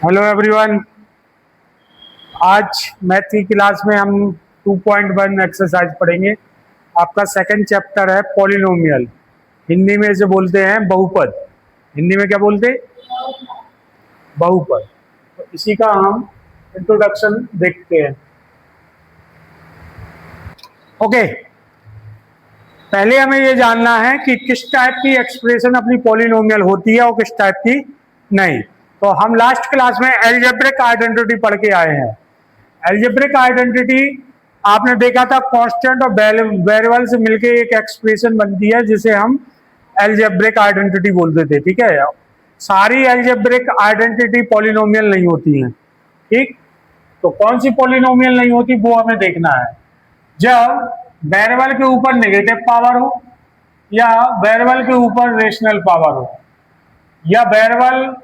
Hello everyone. आज math की class में हम 2.1 एक्सरसाइज पढ़ेंगे। आपका सेकंड चैप्टर है पॉलिनोमियल। हिंदी में इसे बोलते हैं बहुपद। हिंदी में क्या बोलते हैं? बहुपद। तो इसी का हम इंट्रोडक्शन देखते हैं। ओके, पहले हमें ये जानना है कि किस टाइप की एक्सप्रेशन अपनी पॉलिनोमियल होती है और किस टाइप की नहीं। तो हम लास्ट क्लास में अलजेब्रिक आइडेंटिटी पढ़ के आए हैं। अलजेब्रिक आइडेंटिटी आपने देखा था, कांस्टेंट और वेरिएबल से मिलके एक एक्सप्रेशन बनती है जिसे हम अलजेब्रिक आइडेंटिटी बोलते थे। ठीक है, सारी अलजेब्रिक आइडेंटिटी पॉलिनोमियल नहीं होती हैं। ठीक, तो कौन सी पॉलिनोमियल नहीं होती वो हमें देखना है। जब वेरिएबल के ऊपर नेगेटिव पावर हो, या वेरिएबल के ऊपर रेशनल पावर हो, या वेरिएबल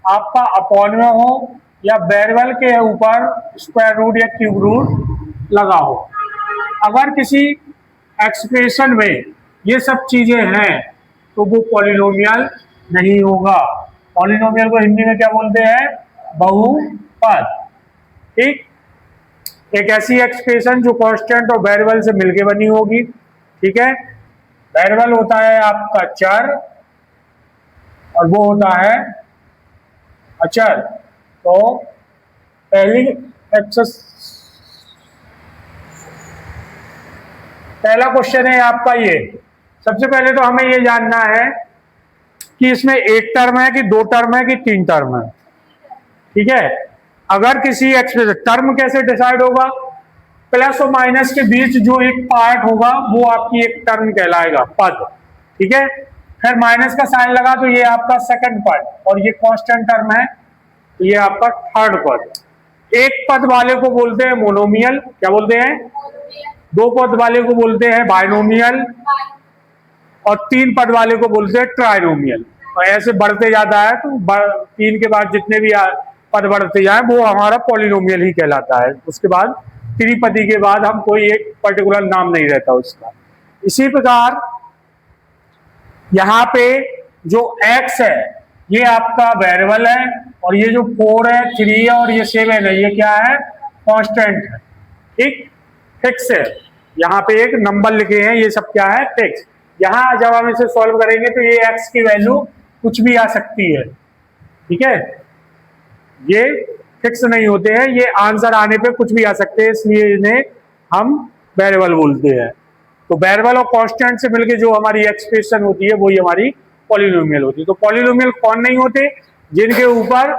आपका अपॉन में हो, या वेरिएबल के ऊपर स्क्वायर रूट या क्यूब रूट लगा हो। अगर किसी एक्सप्रेशन में ये सब चीजें हैं तो वो पॉलिनोमियल नहीं होगा। पॉलिनोमियल को हिंदी में क्या बोलते हैं? बहुपद। ठीक, एक ऐसी एक्सप्रेशन जो कांस्टेंट और वेरिएबल से मिलके बनी होगी। ठीक है, वेरिएबल होता है आपका चर और वो होता है अचर। तो पहला क्वेश्चन है आपका ये। सबसे पहले तो हमें ये जानना है कि इसमें एक टर्म है कि दो टर्म है कि तीन टर्म है। ठीक है, अगर किसी एक्सप्रेशन, टर्म कैसे डिसाइड होगा? प्लस और माइनस के बीच जो एक पार्ट होगा वो आपकी एक टर्म कहलाएगा, पद। ठीक है, फिर माइनस का साइन लगा तो ये आपका सेकंड पद, और ये कांस्टेंट टर्म है तो ये आपका थर्ड पद। एक पद वाले को बोलते हैं मोनोमियल। क्या बोलते हैं? दो पद वाले को बोलते हैं बाइनोमियल, और तीन पद वाले को बोलते हैं ट्राइनोमियल। और ऐसे बढ़ते जाता है तो तीन के बाद जितने भी पद बढ़ते जाए वो हमारा पॉलिनोमियल ही कहलाता है। उसके बाद त्रिपदी के बाद हम कोई एक पर्टिकुलर नाम नहीं रहता उसका। इसी प्रकार यहाँ पे जो x है ये आपका वेरिएबल है, और ये जो 4 है, 3 है और ये 7 है, ये क्या है? कांस्टेंट है। ठीक, फिक्स है। यहाँ पे एक नंबर लिखे हैं, ये सब क्या है? फिक्स। यहाँ जब हम इसे सॉल्व करेंगे तो ये x की वैल्यू कुछ भी आ सकती है। ठीक है, ये फिक्स नहीं होते हैं, ये आंसर आने पे कुछ भी आ सकते हैं, इसलिए इन्हें हम वेरिएबल बोलते हैं। तो वेरिएबल और कांस्टेंट से मिलके जो हमारी एक्सप्रेशन होती है वही हमारी पॉलिनोमियल होती है। तो पॉलिनोमियल कौन नहीं होते? जिनके ऊपर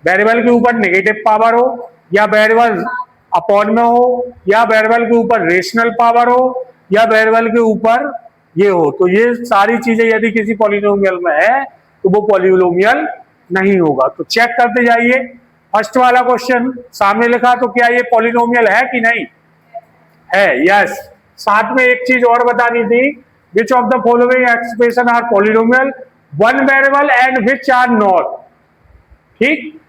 वेरिएबल के ऊपर नेगेटिव पावर हो, या वेरिएबल अपॉन में हो, या वेरिएबल के ऊपर रेशनल पावर हो, या वेरिएबल के ऊपर ये हो। तो ये सारी चीजें यदि किसी पॉलिनोमियल में है तो वो पॉलिनोमियल नहीं होगा। तो चेक करते जाइए। फर्स्ट वाला क्वेश्चन सामने लिखा, तो क्या ये पॉलिनोमियल है कि नहीं है? यस। साथ में एक चीज और बतानी थी, which of the following expression are polynomial, one variable and which are not. ठीक,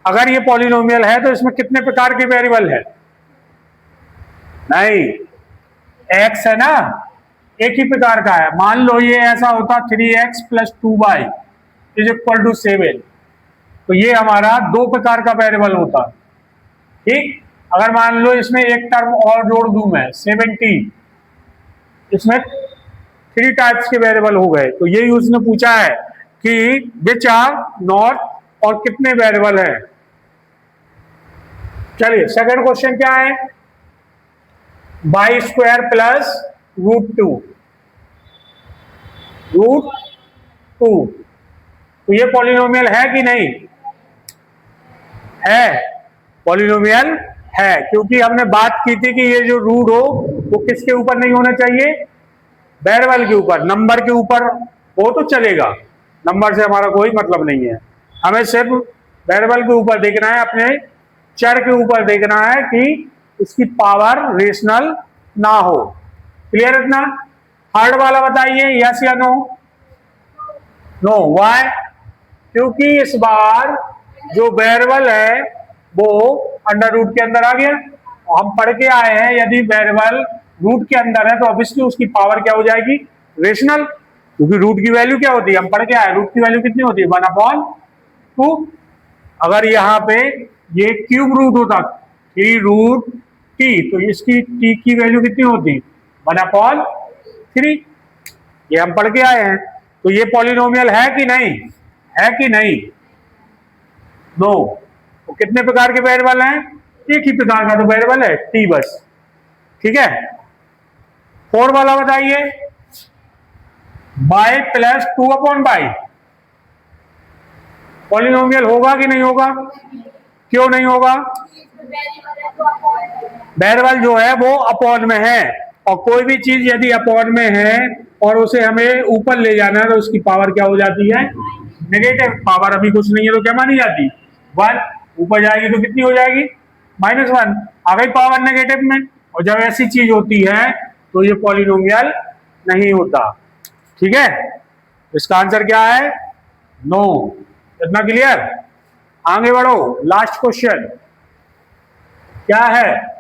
अगर ये पॉलिनोमियल है तो इसमें कितने प्रकार के वेरिएबल है? नहीं, x है ना, एक ही प्रकार का है। मान लो ये ऐसा होता 3x + 2y = 7, तो ये हमारा दो प्रकार का वेरिएबल होता। ठीक, अगर मान लो इसमें एक टर्म और जोड़ दूं मैं 70, इसमें 3 टाइप्स के वेरिएबल हो गए। तो यही उसने पूछा है कि विच आर नॉट, और कितने वेरिएबल हैं। चलिए सेकंड क्वेश्चन क्या है? y² + √2। तो ये पॉलिनोमियल है कि नहीं है? पॉलिनोमियल है, क्योंकि हमने बात की थी कि ये जो रूट हो वो किसके ऊपर नहीं होना चाहिए? वेरिएबल के ऊपर। नंबर के ऊपर हो तो चलेगा, नंबर से हमारा कोई मतलब नहीं है। हमें सिर्फ वेरिएबल के ऊपर देखना है, अपने चर के ऊपर देखना है कि उसकी पावर रेशनल ना हो। क्लियर इतना? थर्ड वाला बताइए, यस या नो? No, why? क्योंकि इस बार जो वेरिएबल है वो अंडर रूट के अंदर आ गया। हम पढ़ के आए हैं यदि वेरिएबल रूट के अंदर है तो ऑब्वियसली उसकी पावर क्या हो जाएगी? रेशनल। क्योंकि रूट की वैल्यू क्या होती है? हम पढ़ के आए, रूट की वैल्यू कितनी होती है? 1/2। अगर यहाँ पे ये क्यूब रूट होता 3√t, तो इसकी t की वैल्यू कितनी होती 1/3। ये हम पढ़ के आए हैं। तो ये पॉलिनोमियल है कि नहीं, है कि नहीं? नो। तो कितने प्रकार के वेरिएबल हैं? एक ही प्रकार का तो वेरिएबल है t बस। ठीक है। 4 वाला बताइए, बाय प्लस 2/बाई पॉलिनोमियल होगा कि नहीं होगा? क्यों नहीं होगा? वेरिएबल जो है वो अपॉन में है, और कोई भी चीज यदि अपॉन में है और उसे हमें ऊपर ले जाना है तो उसकी पावर क्या हो जाती है? नेगेटिव। पावर अभी कुछ नहीं है तो क्या मानी जाती? 1। ऊपर जाएगी तो कितनी हो जाएगी? -1। आ गई पावर नेगेटिव में। और जब ऐसी चीज होती है तो ये पॉलिनोमियल नहीं होता। ठीक है। इसका आंसर क्या है? नो। इतना क्लियर? आगे बढ़ो, लास्ट क्वेश्चन क्या है?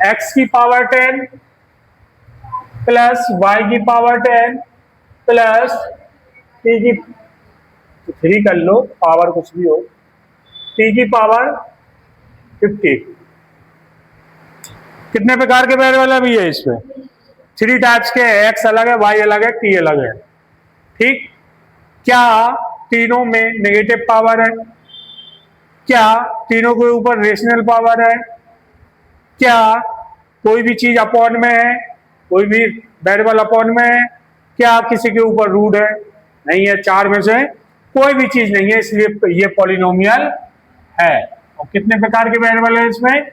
x की पावर 10 प्लस y की पावर 10 प्लस t की 3 कर लो, पावर कुछ भी हो, t की पावर 50। कितने प्रकार के वेरिएबल भी है इसमें? 3 टाइप्स के, x अलग है, y अलग है, t अलग है। ठीक। क्या तीनों में नेगेटिव पावर है? क्या तीनों के ऊपर रेशनल पावर है? क्या कोई भी चीज अपॉन में है? कोई भी वेरिएबल अपॉन में है? क्या किसी के ऊपर रूट है? नहीं है। 4 में से कोई भी चीज नहीं है, इसलिए ये पॉलिनोमियल है। और कितने प्रकार के वेरिएबल है इसमें?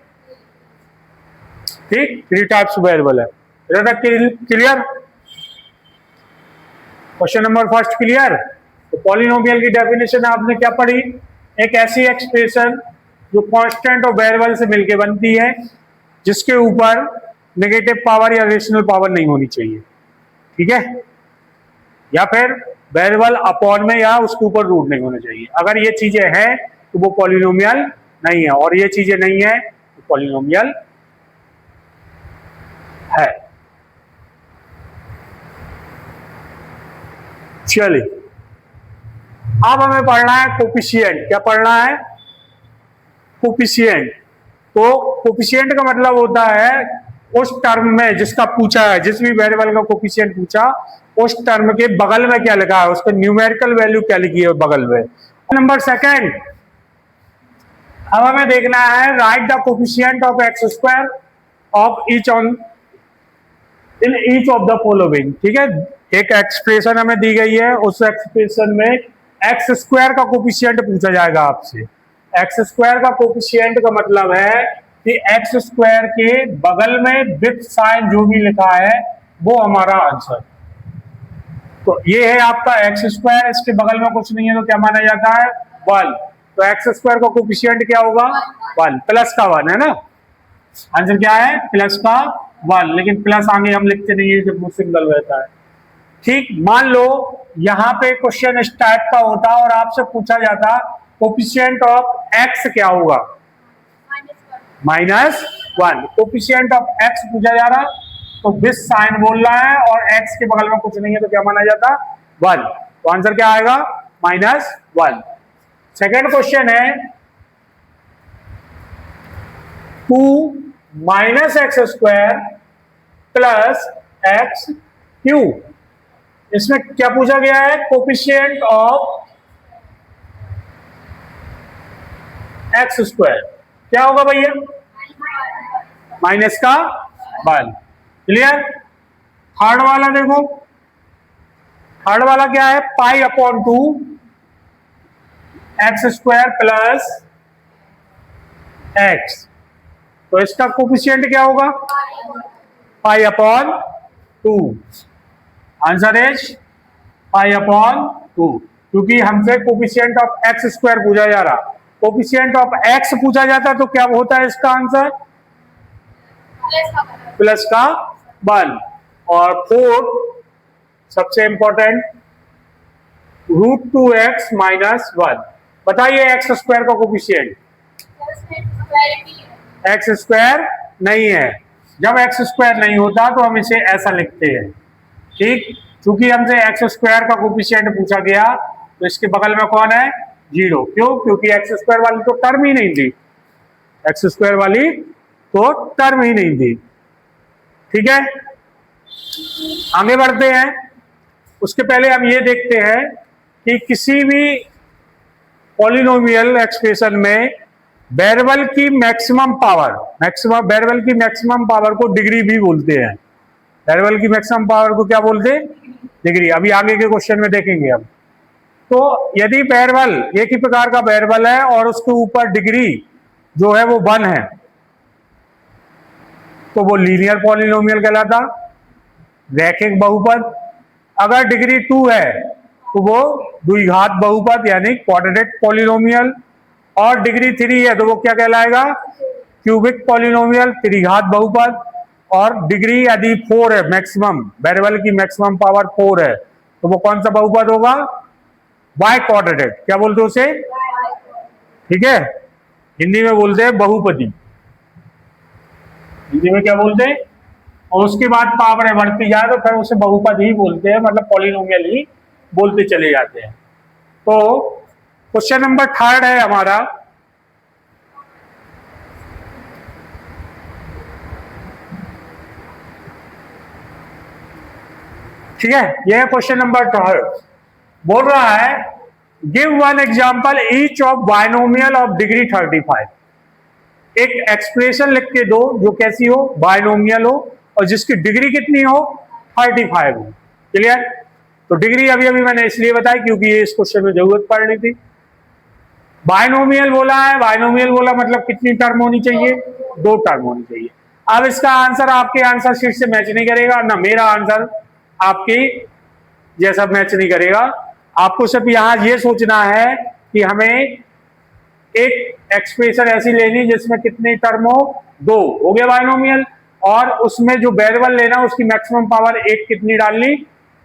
ठीक, 3 टाइप्स वेरिएबल है। Clear? Question number first clear? तो पॉलिनोमियल की डेफिनेशन आपने क्या पढ़ी? एक ऐसी एक्सप्रेशन जो कांस्टेंट और वेरिएबल से मिलकर बनती है, जिसके ऊपर नेगेटिव पावर या रेशनल पावर नहीं होनी चाहिए। ठीक है। या फिर वेरिएबल अपॉन में या उसके ऊपर रूट नहीं होना चाहिए। अगर ये चीजें हैं तो वो पॉलिनोमियल नहीं है, और ये चीजें नहीं है तो पॉलिनोमियल है। चलिए, अब हमें पढ़ना है कोफिशिएंट। क्या पढ़ना है? कोफिशिएंट। तो कोफिशिएंट का मतलब होता है उस टर्म में जिसका पूछा है, जिस भी वेरिएबल का कोफिशिएंट पूछा, उस टर्म के बगल में क्या लिखा है, उसका न्यूमेरिकल वैल्यू क्या लिखी है बगल में। नंबर सेकंड, अब हमें देखना है right the coefficient of x² of each on in each of the following. ठीक है। एक एक्सप्रेशन हमें दी गई है, उस एक्सप्रेशन में x² का कोफिशिएंट पूछा जाएगा आपसे। x² का कोफिशिएंट का मतलब है कि x² के बगल में विथ साइन जो भी लिखा है वो हमारा आंसर। तो ये है आपका x², इसके बगल में कुछ नहीं है तो क्या माना जाता है? 1। तो x² का कोफिशिएंट क्या होगा? 1। प्लस का 1 है ना। आंसर क्या है? प्लस का 1। लेकिन प्लस आगे हम लिखते नहीं है जब वो सिंगल रहता है। ठीक। मान लो यहां पे क्वेश्चन इस टाइप का होता और आपसे पूछा जाता कोफिशिएंट ऑफ x क्या होगा? -1। कोफिशिएंट ऑफ x पूछा जा रहा तो विथ साइन बोल रहा है और x के बगल में कुछ नहीं है तो क्या माना जाता? 1। तो आंसर क्या आएगा? -1। सेकेंड क्वेश्चन है 2 -x² प्लस x³ इसमें क्या पूछा गया है? Coefficient of x²। क्या होगा भैया? -1। क्लियर? थर्ड वाला देखो, थर्ड वाला क्या है? π/2 x² प्लस x। तो इसका कोफिशिएंट क्या होगा? π/2। आंसर इज π/2, क्योंकि हमसे कोफिशिएंट ऑफ x² पूछा जा रहा। कोफिशिएंट ऑफ x पूछा जाता तो क्या होता है इसका आंसर? प्लस का 1। और फोर्थ सबसे इंपॉर्टेंट √2x - 1। बताइए x² का कोफिशिएंट। x² नहीं है। जब x² नहीं होता तो हम इसे ऐसा लिखते हैं। ठीक। क्योंकि हमसे x² का कोफिशिएंट पूछा गया तो इसके बगल में कौन है? 0। क्यों? क्योंकि एक्स स्क्वायर वाली तो टर्म ही नहीं थी, एक्स स्क्वायर वाली तो टर्म ही नहीं थी। ठीक है, आगे बढ़ते हैं। उसके पहले हम ये देखते हैं कि किसी भी पॉलिनोमियल एक्सप्रेशन में बेरवल की मैक्सिमम पावर को डिग्री भी बोलते हैं। बेरवल की मैक्सिमम पावर को क्या बोलते हैं? डिग्री। अभी आगे के क्वेश्चन में देखेंगे हम। तो यदि बेरवल एक ही प्रकार का बेरवल है और उसके ऊपर डिग्री जो है वो 1 है, तो वो लीनियर पॉलिनोमियल कहलाता, रैखिक बहुपद। अगर डिग्री 2 है तो वो द्विघात बहुपद यानी क्वाड्रेटिक पॉलिनोमियल, और डिग्री 3 है तो वो क्या कहलाएगा? क्यूबिक पॉलिनोमियल, त्रिघात बहुपद। और डिग्री यदि 4 है, मैक्सिमम बेरवल की मैक्सिमम पावर 4 है, तो वो कौन सा बहुपद होगा? By quadratic. क्या बोलते हैं उसे? ठीक है, हिंदी में बोलते हैं बहुपदी। हिंदी में क्या बोलते हैं? और उसके बाद पावर बढ़ती जाए तो फिर उसे बहुपद ही बोलते हैं, मतलब पॉलिनोमियल ही बोलते चले जाते हैं। तो क्वेश्चन नंबर 3 है हमारा, ठीक है, यह क्वेश्चन नंबर 3 बोल रहा है give one example each of binomial of degree 35। एक एक्सप्रेशन लिख के दो जो कैसी हो? बायनोमियल हो और जिसकी डिग्री कितनी हो? 35 हो। क्लियर? तो डिग्री अभी अभी मैंने इसलिए बताई क्योंकि ये इस क्वेश्चन में जरूरत पड़ रही थी। बायनोमियल बोला है, बायनोमियल बोला मतलब कितनी टर्म होनी चाहिए? 2 टर्म होनी चाहिए। अब इसका आंसर आपके आंसर शीट से मैच नहीं करेगा, ना मेरा आंसर आपकी जैसा मैच नहीं करेगा। आपको सिर्फ यहां ये सोचना है कि हमें एक एक्सप्रेशन ऐसी लेनी जिसमें कितनी टर्म हो? 2। हो गया बायनोमियल। और उसमें जो वेरिएबल लेना उसकी मैक्सिमम पावर 1 कितनी डालनी?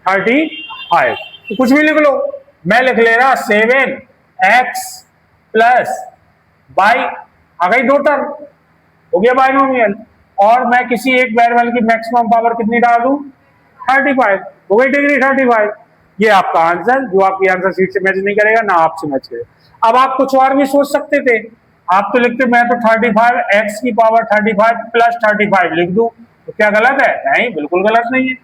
35। तो कुछ भी लिख लो, मैं लिख ले रहा 7x प्लस बाई, आ गई 2 टर्म, हो गया बायनोमियल। और मैं किसी एक वेरिएबल की मैक्सिमम पावर कितनी डाल दूं? 35, हो गई डिग्री 35। ये आपका आंसर जो आपकी आंसर शीट से मैच नहीं करेगा, ना आपसे मैच करेगा। अब आप कुछ और भी सोच सकते थे, आप तो लिखते मैं तो 35 x की पावर 35 प्लस 35 लिख दूं, तो क्या गलत है? नहीं, बिल्कुल गलत नहीं है।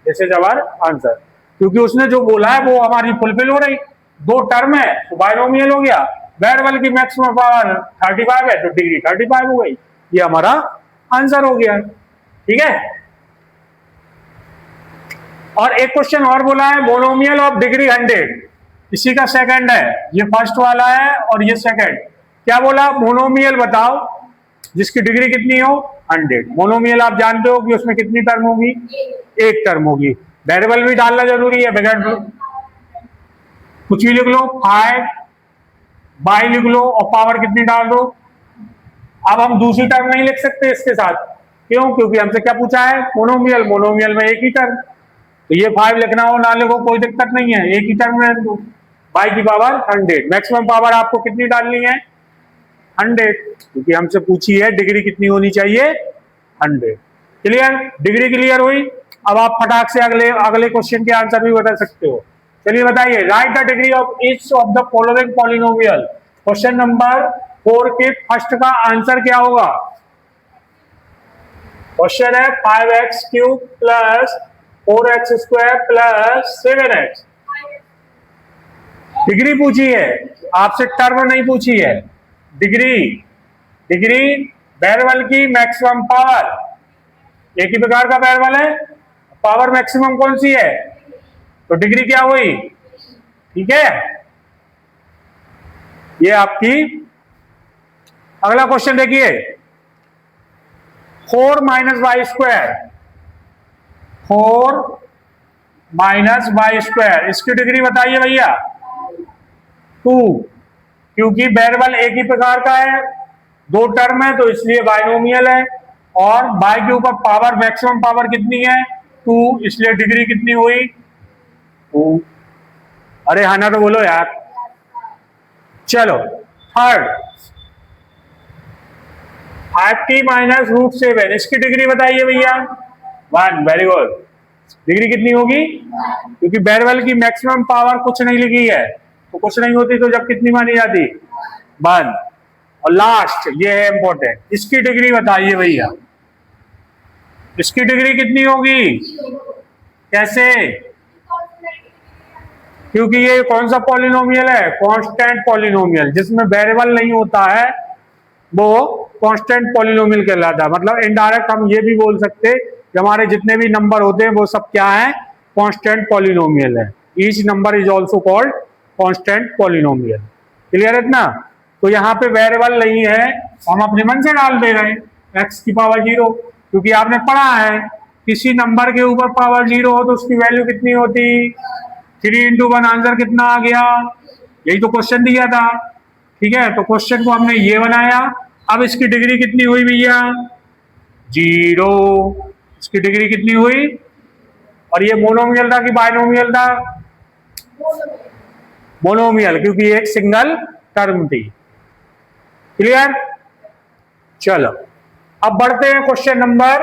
दिस इज आवर आंसर, क्योंकि उसने जो बोला है वो हमारी फुलफिल हो रही। 2 टर्म है तो बायनोमियल हो गया, वेरिएबल की मैक्सिमम पावर 35 है तो डिग्री 35 हो गई। ये हमारा आंसर हो गया। ठीक है, और एक क्वेश्चन और बोला है मोनोमियल ऑफ डिग्री 100, इसी का सेकंड है, ये फर्स्ट वाला है और ये सेकंड। क्या बोला? मोनोमियल बताओ जिसकी डिग्री कितनी हो? 100। मोनोमियल आप जानते हो कि उसमें कितनी टर्म होगी? 1 टर्म होगी। वेरिएबल भी डालना जरूरी है, बगैर कुछ भी लिख लो, 5 बाई लिख लो और पावर कितनी डाल दो। अब हम दूसरी टर्म नहीं लिख सकते इसके साथ, क्यों? क्योंकि हमसे क्या पूछा है? मोनोमियल। मोनोमियल में एक ही टर्म, तो ये 5 लिखना हो ना लिखो कोई दिक्कत नहीं है, एक ही टर्म में दो। बाई की पावर 100, मैक्सिमम पावर आपको कितनी डालनी है? 100, क्योंकि हमसे पूछी है डिग्री कितनी होनी चाहिए? 100। क्लियर? डिग्री क्लियर हुई। अब आप फटाक से अगले क्वेश्चन के आंसर भी बता सकते हो। चलिए बताइए, right the degree of each of the following polynomial. Question number 4 के फर्स्ट का आंसर क्या होगा? क्वेश्चन है 5x cube plus 4x square plus 7x। Degree पूछी है आपसे, टर्म नहीं पूछी है। डिग्री, डिग्री वेरिएबल की मैक्सिमम पावर, एक ही प्रकार का वेरिएबल है, पावर मैक्सिमम कौन सी है? तो डिग्री क्या हुई? ठीक है, ये आपकी। अगला क्वेश्चन देखिए, 4 minus y square, 4 minus y square, इसकी डिग्री बताइए भैया। 2, क्योंकि वेरिएबल एक ही प्रकार का है, 2 टर्म है तो इसलिए बायनोमियल है। और बाय के ऊपर पावर, मैक्सिमम पावर कितनी है? 2, इसलिए डिग्री कितनी हुई? 2। अरे हाँ ना तो बोलो यार। चलो थर्ड, 5t माइनस रूट 7, इसकी डिग्री बताइए भैया। 1, वेरी गुड। डिग्री कितनी होगी? क्योंकि वेरिएबल की मैक्सिमम पावर कुछ नहीं लिखी है, तो कुछ नहीं होती, तो जब कितनी मानी जाती, 1। और लास्ट ये है इंपॉर्टेंट, इसकी डिग्री बताइए भैया, इसकी डिग्री कितनी होगी, कैसे, क्योंकि ये कौन सा पॉलिनोमियल है, कांस्टेंट पॉलिनोमियल, जिसमें वेरिएबल नहीं होता है वो कांस्टेंट पॉलिनोमियल कहलाता है। मतलब इनडायरेक्ट हम ये भी बोल सकते हैं कि हमारे जितने भी नंबर होते हैं वो सब क्या है, कांस्टेंट पॉलिनोमियल है। Each number is also called constant polynomial. Clear है ना? तो यहाँ पे वेरिएबल नहीं है, हम अपने मन से डाल दे रहे हैं x की पावर 0, क्योंकि आपने पढ़ा है किसी नंबर के ऊपर पावर 0 हो तो उसकी वैल्यू कितनी होती, 3 × 1 आंसर कितना आ गया, यही तो क्वेश्चन दिया था। ठीक है, तो क्वेश्चन को हमने ये बनाया। अब इसकी डिग्री कितनी हुई भैया, 0। इसकी डिग्री कितनी हुई, और ये मोनोमियल था कि बाइनोमियल था, मोनोमियल, क्योंकि एक सिंगल टर्म थी। क्लियर? चलो अब बढ़ते हैं क्वेश्चन नंबर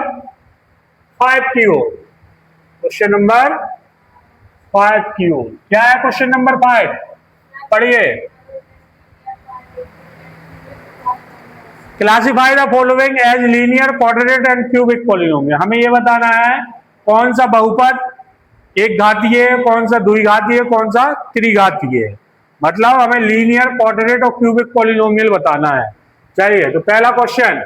5 की ओर। क्वेश्चन नंबर 5 की ओर क्या है, क्वेश्चन नंबर 5 पढ़िए। Classify the following as linear, quadratic and cubic polynomial. हमें यह बताना है कौन सा बहुपद एक घातीय है, कौन सा द्विघातीय है, कौन सा त्रिघातीय है। मतलब हमें लीनियर, क्वाड्रेटिक और क्यूबिक पॉलिनोमियल बताना है। चलिए, तो पहला क्वेश्चन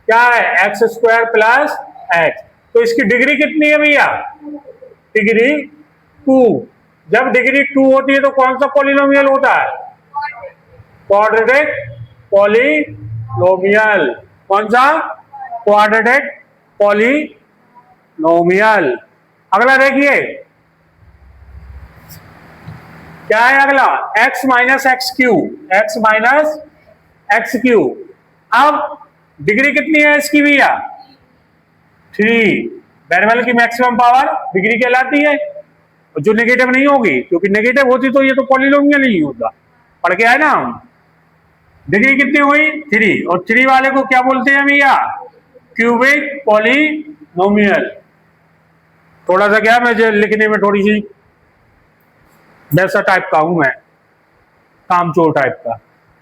क्या है, x² प्लस x। तो इसकी डिग्री कितनी है भैया, डिग्री 2। जब डिग्री 2 होती है तो कौन सा पॉलिनोमियल होता है, क्वाड्रेटिक पॉलिनोमियल। कौन सा, क्वाड्रेटिक पॉलिनोमियल। अगला देखिए क्या है, अगला x minus x Q, x minus x Q. अब डिग्री कितनी है इसकी भैया, 3। वेरिएबल की मैक्सिमम पावर डिग्री कहलाती है, जो नेगेटिव नहीं होगी, क्योंकि नेगेटिव होती तो ये तो पॉलिनोमियल नहीं होता। पढ़ के आए ना हम। डिग्री कितनी हुई, 3, और 3 वाले को क्या बोलते हैं भैया, क्यूबिक पॉलिनोमियल। थोड़ा सा क्या, मुझे लिखने में थोड़ी सी वैसा टाइप का हूं मैं, कामचोर टाइप का,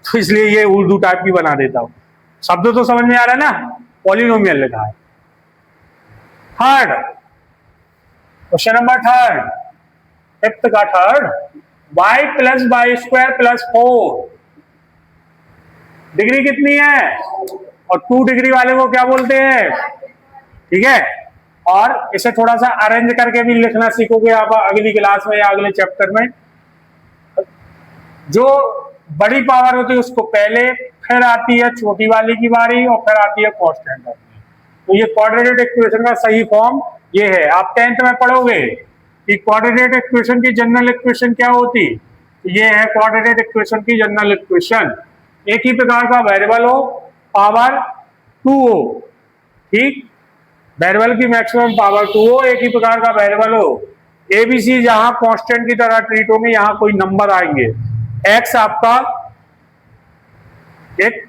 तो इसलिए ये उर्दू टाइप की बना देता हूं। शब्द तो समझ में आ रहा है ना, पॉलिनोमियल लिखा है। थर्ड क्वेश्चन नंबर 3, फिफ्थ का third, y plus y² plus 4। Degree कितनी है, और 2 डिग्री वाले को क्या बोलते हैं। ठीक है, और इसे थोड़ा सा अरेंज करके भी लिखना सीखोगे आप अगली क्लास में या अगले चैप्टर में। जो बड़ी पावर होती है उसको पहले, फिर आती है छोटी वाली की बारी, और फिर आती है कांस्टेंट। तो ये क्वाड्रेटिक इक्वेशन का सही फॉर्म ये है। आप 10th में पढ़ोगे कि क्वाड्रेटिक इक्वेशन की जनरल इक्वेशन क्या होती, ये है क्वाड्रेटिक इक्वेशन की जनरल इक्वेशन। एक ही प्रकार का वेरिएबल हो, पावर 2 हो, ठीक, वेरिएबल की मैक्सिमम पावर 2 हो, एक ही प्रकार का वेरिएबल हो, एबीसी जहां कांस्टेंट की तरह ट्रीट होंगे, यहां कोई नंबर आएंगे, एक्स आपका एक,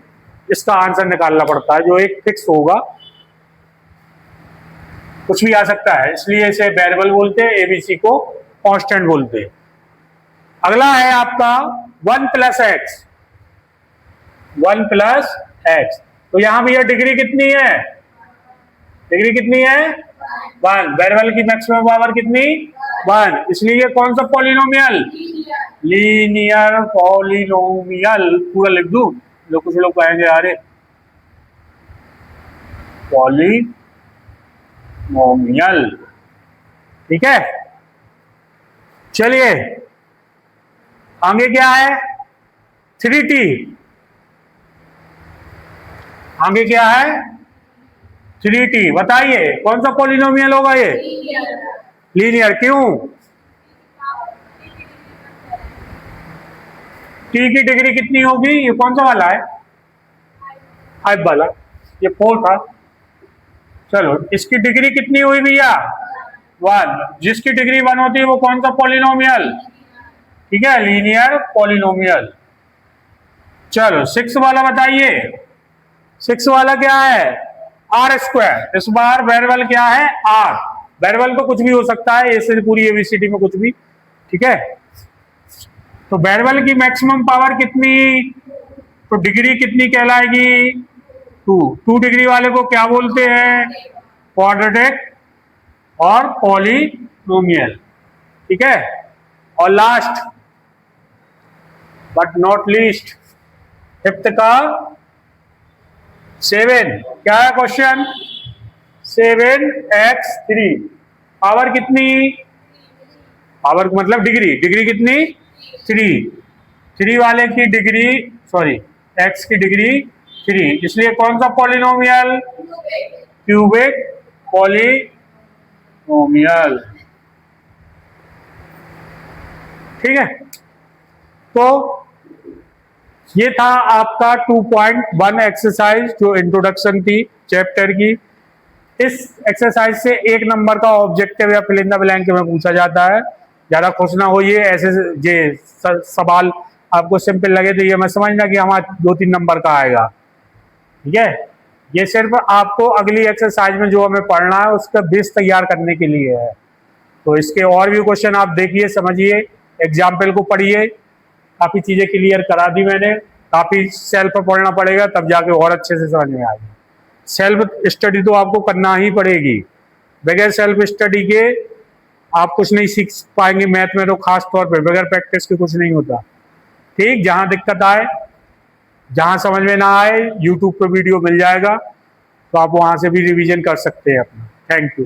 इसका आंसर निकालना पड़ता है जो एक फिक्स होगा, कुछ भी आ सकता है, इसलिए इसे वेरिएबल बोलते हैं, एबीसी को कांस्टेंट बोलते हैं। अगला है आपका 1 प्लस एक्स, 1 प्लस एक्स। तो यहां भैया डिग्री कितनी है, डिग्री कितनी है, 1। वेरिएबल की मैक्सिमम पावर कितनी, 1, इसलिए कौन सा पॉलिनोमियल, लीनियर पॉलिनोमियल। पूरा लिख दूं, लोग कुछ लोग कहेंगे अरे पॉलिनोमियल। ठीक है, चलिए आगे क्या है, 3t। आगे क्या है, 3t। बताइए कौन सा पॉलिनोमियल होगा ये, लीनियर। क्यों, t की डिग्री कितनी होगी, ये कौन सा वाला है, 5 वाला, ये 4 था। चलो इसकी डिग्री कितनी हुई भैया, 1। जिसकी डिग्री 1 होती है वो कौन सा पॉलिनोमियल, ठीक है, लीनियर पॉलिनोमियल। चलो 6 वाला बताइए, 6 वाला क्या है, r²। इस बार वेरिएबल क्या है, r। वेरिएबल तो कुछ भी हो सकता है, ऐसे पूरी एबीसीडी में कुछ भी। ठीक है, तो बेरबल की मैक्सिमम पावर कितनी, तो डिग्री कितनी कहलाएगी, 2 डिग्री वाले को क्या बोलते हैं, क्वाड्रेटिक और पॉलिनोमियल। ठीक है, और last but not least, fifth का 7, क्या है क्वेश्चन, 7x3 पावर कितनी, पावर मतलब डिग्री, डिग्री कितनी 3 वाले की डिग्री, सॉरी x की डिग्री 3, इसलिए कौन सा पॉलिनोमियल, क्यूबिक पॉलिनोमियल। ठीक है, तो ये था आपका 2.1 एक्सरसाइज जो इंट्रोडक्शन थी चैप्टर की। इस एक्सरसाइज से 1 नंबर का ऑब्जेक्टिव या फिल इन द ब्लैंक में पूछा जाता है। ज्यादा खुश ना होइए, ऐसे ये सवाल आपको सिंपल लगे तो ये मैं समझना कि हमारा 2-3 नंबर का आएगा। ठीक है, ये सिर्फ आपको अगली एक्सरसाइज में जो हमें पढ़ना है उसका बेस तैयार करने के लिए है। तो इसके और भी क्वेश्चन आप देखिए, समझिए, एग्जाम्पल को पढ़िए, काफी चीजें क्लियर करा दी मैंने। काफी सेल्फ पढ़ना पड़ेगा तब जाके और अच्छे से समझ में आएगा। सेल्फ स्टडी तो आपको करना ही पड़ेगी, बगैर सेल्फ स्टडी के आप कुछ नहीं सीख पाएंगे। मैथ में तो खास तौर पे बगैर प्रैक्टिस के कुछ नहीं होता। ठीक, जहां दिक्कत आए, जहां समझ में ना आए, यूट्यूब पे वीडियो मिल जाएगा, तो आप वहां से भी रिवीजन कर सकते हैं अपना। Thank you.